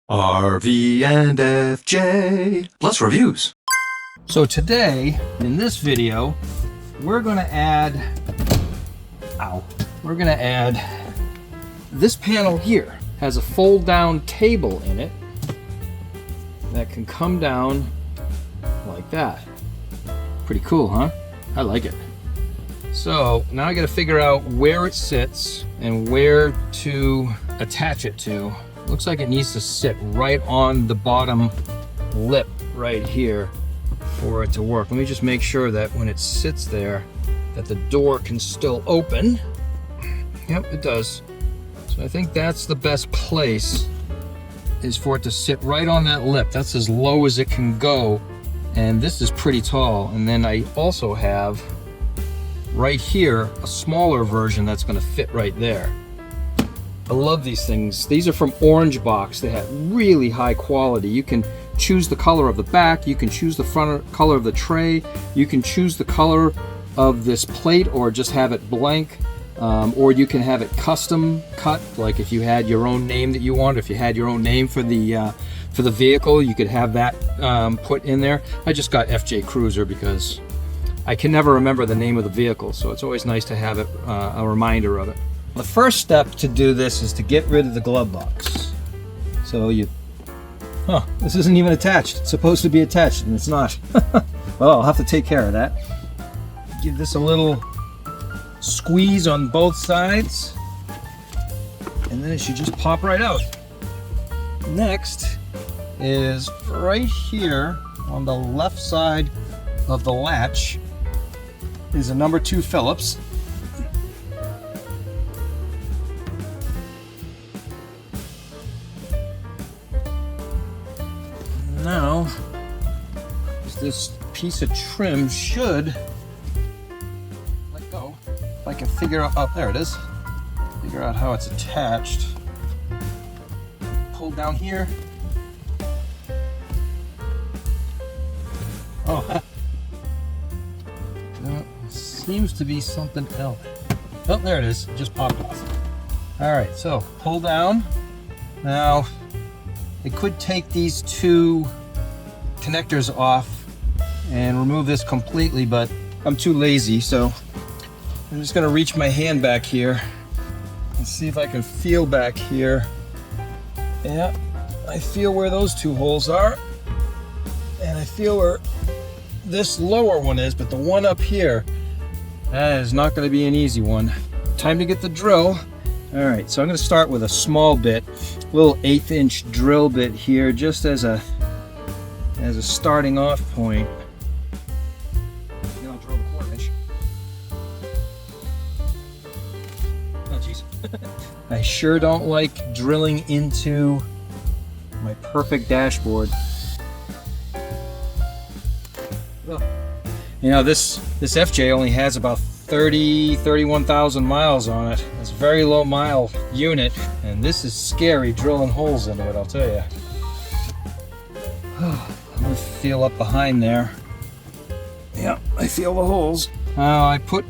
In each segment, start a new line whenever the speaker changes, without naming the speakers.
RV&FJ plus reviews.
So today, in this video, we're gonna add this panel here. Has a fold down table in it that can come down like that. Pretty cool, huh? I like it. So now I gotta figure out where it sits and where to attach it to. Looks like it needs to sit right on the bottom lip right here for it to work. Let me just make sure that when it sits there that the door can still open. Yep, it does. So I think that's the best place, is for it to sit right on that lip. That's as low as it can go, and this is pretty tall. And then I also have right here a smaller version that's going to fit right there. I love these things. These are from Boxx. They have really high quality. You can choose the color of the back, you can choose the front color of the tray, you can choose the color of this plate or just have it blank, or you can have it custom cut, like if you had your own name that you want. If you had your own name for the vehicle, you could have that put in there. I just got FJ Cruiser because I can never remember the name of the vehicle, so it's always nice to have it, a reminder of it. The first step to do this is to get rid of the glove box. So this isn't even attached. It's supposed to be attached and it's not. Well, I'll have to take care of that. Give this a little squeeze on both sides, and then it should just pop right out. Next is right here on the left side of the latch is a number 2 Phillips. Now, this piece of trim should let go. If I can figure out, oh, there it is. Figure out how it's attached. Pull down here. Oh, no, seems to be something else. Oh, there it is. It just popped off. All right, so pull down. Now, I could take these 2 connectors off and remove this completely, but I'm too lazy, so I'm just gonna reach my hand back here and see if I can feel back here. Yeah, I feel where those 2 holes are, and I feel where this lower one is, but the one up here, that is not gonna be an easy one. Time to get the drill. All right, so I'm going to start with a small bit, little 1/8 inch drill bit here, just as a starting off point. Then I'll drill the 1/4 inch. Oh jeez. I sure don't like drilling into my perfect dashboard. Oh. You know, this FJ only has about 31,000 miles on it. It's a very low mile unit, and this is scary drilling holes into it, I'll tell you. I'm gonna feel up behind there. Yeah, I feel the holes.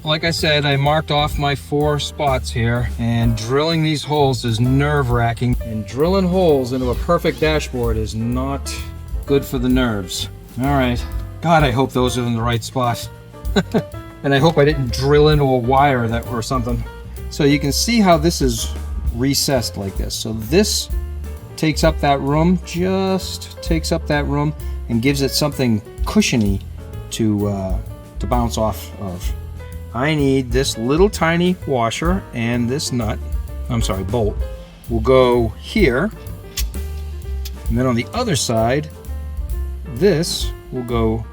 Like I said, I marked off my 4 spots here, and drilling these holes is nerve-wracking, and drilling holes into a perfect dashboard is not good for the nerves. All right, God, I hope those are in the right spot. And I hope I didn't drill into a wire or something. So you can see how this is recessed like this. So this takes up that room, just takes up that room, and gives it something cushiony to bounce off of. I need this little tiny washer, and this bolt will go here. And then on the other side, this will go,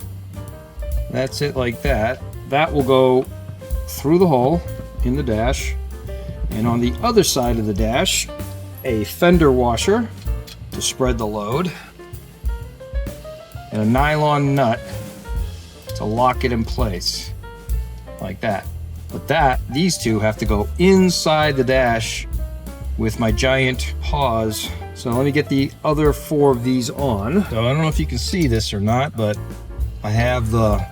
that's it, like that. That will go through the hole in the dash, and on the other side of the dash, a fender washer to spread the load, and a nylon nut to lock it in place, like that. But these 2 have to go inside the dash with my giant paws. So let me get the other 4 of these on. So I don't know if you can see this or not, but I have the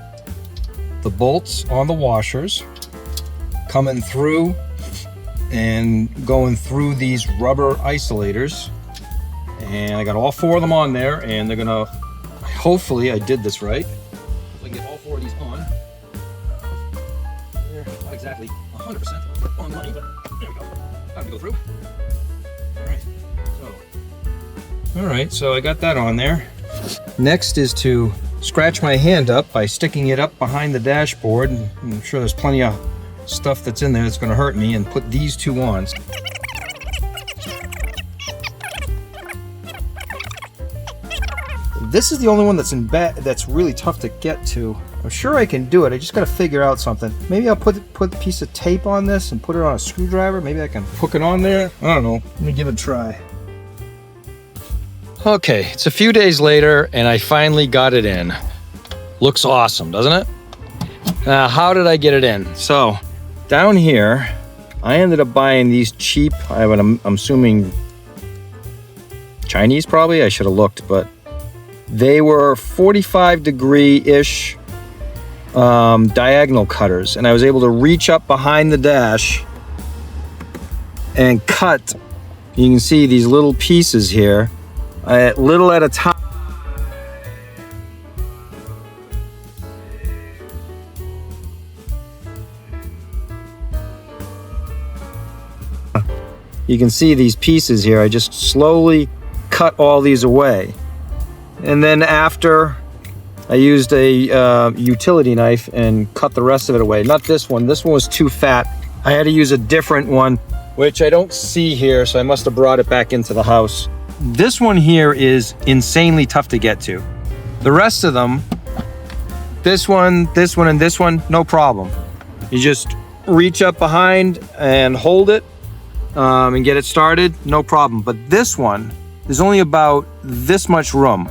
bolts on the washers coming through and going through these rubber isolators, And I got all 4 of them on there, and they're gonna, hopefully I did this right. Hopefully I can get all 4 of these on. They're not exactly 100% on money, but there we go. Time to go through. All right, so I got that on there. Next is to scratch my hand up by sticking it up behind the dashboard. And I'm sure there's plenty of stuff that's in there that's gonna hurt me, and put these 2 on. This is the only one that's really tough to get to. I'm sure I can do it. I just gotta figure out something. Maybe I'll put a piece of tape on this and put it on a screwdriver. Maybe I can hook it on there. I don't know. Let me give it a try. Okay, it's a few days later and I finally got it in. Looks awesome, doesn't it? Now, how did I get it in? So, down here, I ended up buying these cheap, I'm assuming Chinese probably, I should have looked, but they were 45-degree-ish diagonal cutters, and I was able to reach up behind the dash and cut. You can see these little pieces here, little at a time. You can see these pieces here. I just slowly cut all these away. And then after, I used a utility knife and cut the rest of it away. Not this one. This one was too fat. I had to use a different one, which I don't see here, so I must have brought it back into the house. This one here is insanely tough to get to. The rest of them, this one, and this one, no problem. You just reach up behind and hold it and get it started, no problem. But this one, there's only about this much room,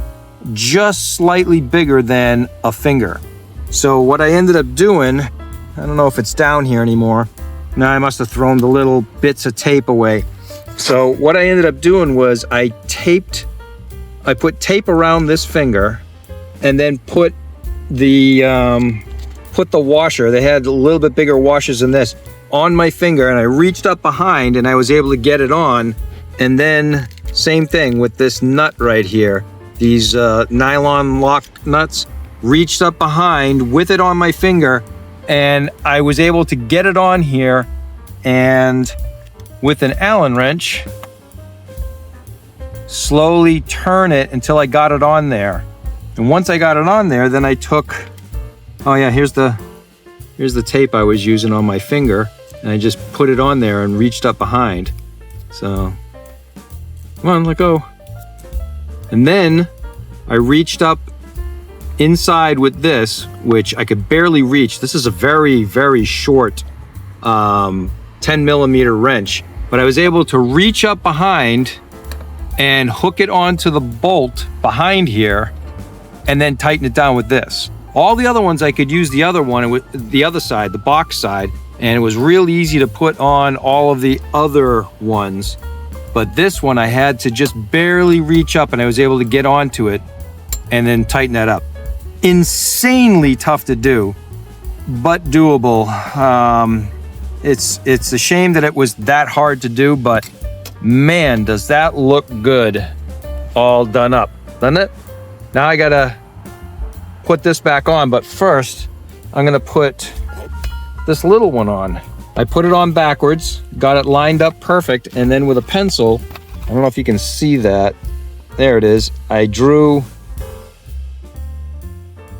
just slightly bigger than a finger. So what I ended up doing, I don't know if it's down here anymore. Now I must have thrown the little bits of tape away. So what I ended up doing was I put tape around this finger and then put the washer, they had a little bit bigger washers than this, on my finger, and I reached up behind and I was able to get it on. And then same thing with this nut right here. These nylon lock nuts, reached up behind with it on my finger, and I was able to get it on here, and with an Allen wrench, slowly turn it until I got it on there. And once I got it on there, then I took, oh yeah, here's the tape I was using on my finger, and I just put it on there and reached up behind. So, come on, let go. And then I reached up inside with this, which I could barely reach. This is a very, very short 10mm wrench, but I was able to reach up behind and hook it onto the bolt behind here and then tighten it down with this. All the other ones I could use the other one, the other side, the Boxx side, and it was real easy to put on all of the other ones. But this one I had to just barely reach up, and I was able to get onto it and then tighten that up. Insanely tough to do, but doable. It's a shame that it was that hard to do, but man, does that look good all done up, doesn't it? Now I gotta put this back on, but first I'm gonna put this little one on. I put it on backwards, got it lined up perfect, and then with a pencil, I don't know if you can see that, there it is, I drew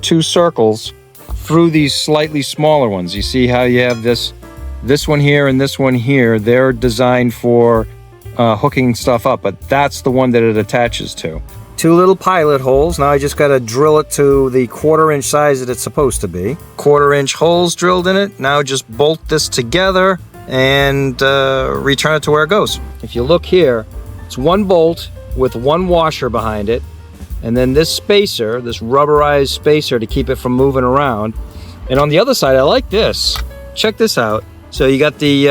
2 circles through these slightly smaller ones. You see how you have this one here and this one here, they're designed for hooking stuff up, but that's the one that it attaches to. 2 little pilot holes. Now I just got to drill it to the 1/4-inch size that it's supposed to be. 1/4-inch holes drilled in it. Now just bolt this together and return it to where it goes. If you look here, it's 1 bolt with 1 washer behind it, and then this spacer, this rubberized spacer to keep it from moving around. And on the other side, I like this. Check this out. So you got the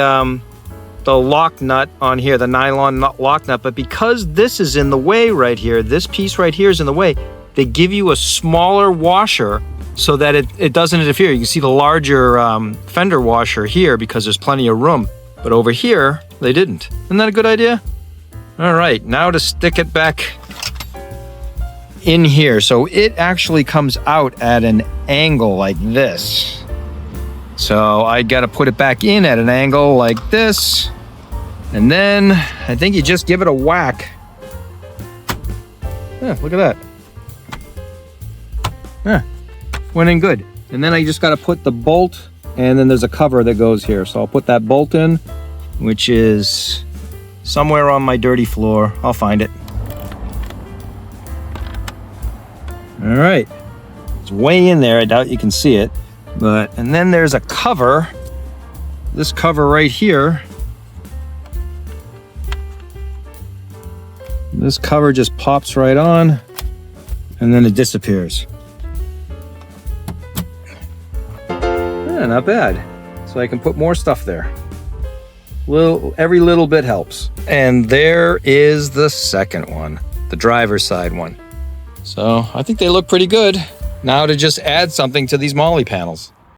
lock nut on here, the nylon lock nut, but because this is in the way right here, this piece right here is in the way, they give you a smaller washer so that it doesn't interfere. You can see the larger fender washer here because there's plenty of room, but over here, they didn't. Isn't that a good idea? All right, now to stick it back in here. So it actually comes out at an angle like this. So I got to put it back in at an angle like this. And then I think you just give it a whack. Yeah, look at that. Yeah, went in good. And then I just got to put the bolt, and then there's a cover that goes here. So I'll put that bolt in, which is somewhere on my dirty floor. I'll find it. All right, it's way in there. I doubt you can see it, and then there's a cover, this cover right here. This cover just pops right on, and then it disappears. Yeah, not bad. So I can put more stuff there. Every little bit helps. And there is the second one, the driver's side one. So I think they look pretty good. Now to just add something to these Molle panels.